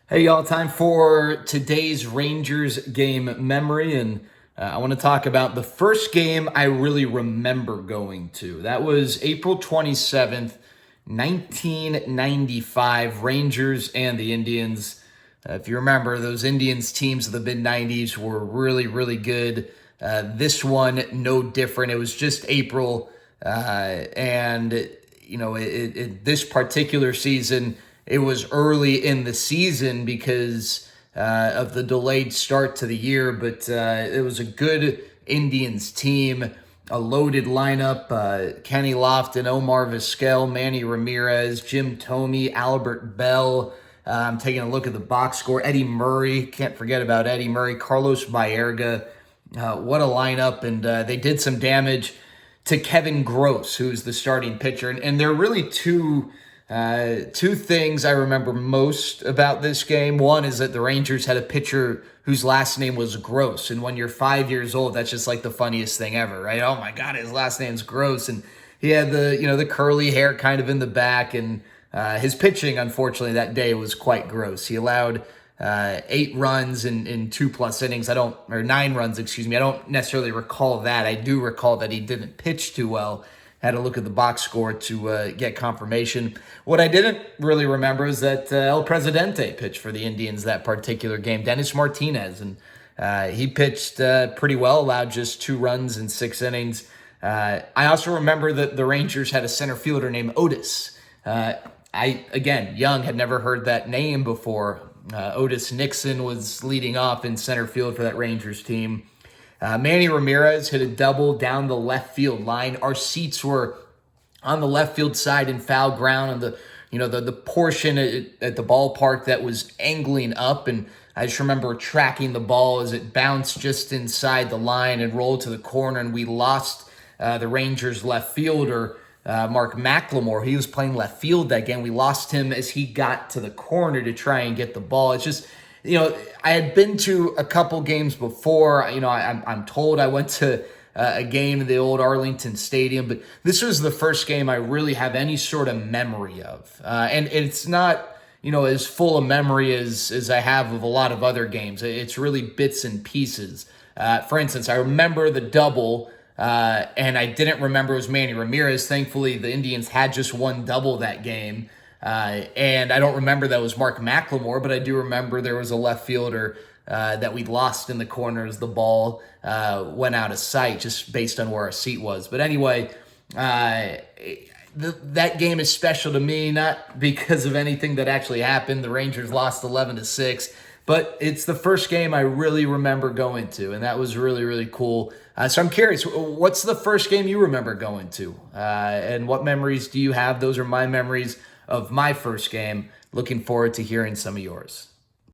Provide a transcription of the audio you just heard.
Hey, y'all, time for today's Rangers game memory. And I want to talk about the first game I really remember going to. That was April 27th, 1995, Rangers and the Indians. If you remember, those Indians teams of the mid 90s were really, really good. This one, no different. It was just April. This particular season, it was early in the season because of the delayed start to the year, but it was a good Indians team, a loaded lineup. Kenny Lofton, Omar Vizquel, Manny Ramirez, Jim Thome, Albert Bell. I'm taking a look at the box score. Eddie Murray, can't forget about Eddie Murray. Carlos Baerga, what a lineup, and they did some damage to Kevin Gross, who's the starting pitcher. And there are really two things I remember most about this game. One is that the Rangers had a pitcher whose last name was Gross. And when you're 5 years old, that's just like the funniest thing ever, right? Oh my God, his last name's Gross. And he had the curly hair kind of in the back. And his pitching, unfortunately, that day was quite gross. He allowed 8 runs in 2+ innings. Or 9 runs, excuse me. I don't necessarily recall that. I do recall that he didn't pitch too well. Had to look at the box score to get confirmation. What I didn't really remember is that El Presidente pitched for the Indians that particular game, Dennis Martinez, and he pitched pretty well, allowed just 2 runs in 6 innings. I also remember that the Rangers had a center fielder named Otis. Again, young, had never heard that name before. Otis Nixon was leading off in center field for that Rangers team. Manny Ramirez hit a double down the left field line. Our seats were on the left field side in foul ground, and the portion at the ballpark that was angling up. And I just remember tracking the ball as it bounced just inside the line and rolled to the corner. And we lost the Rangers left fielder, Mark McLemore. He was playing left field that game. We lost him as he got to the corner to try and get the ball. It's just, I had been to a couple games before. I'm told I went to a game in the old Arlington Stadium, but this was the first game I really have any sort of memory of. And it's not, as full of memory as I have of a lot of other games. It's really bits and pieces. For instance, I remember the double, and I didn't remember it was Manny Ramirez. Thankfully, the Indians had just one double that game. And I don't remember that was Mark McLemore, but I do remember there was a left fielder that we lost in the corner as the ball went out of sight, just based on where our seat was. But anyway, that game is special to me, not because of anything that actually happened. The Rangers lost 11-6, but it's the first game I really remember going to, and that was really, really cool. So I'm curious, what's the first game you remember going to? And what memories do you have? Those are my memories of my first game. Looking forward to hearing some of yours.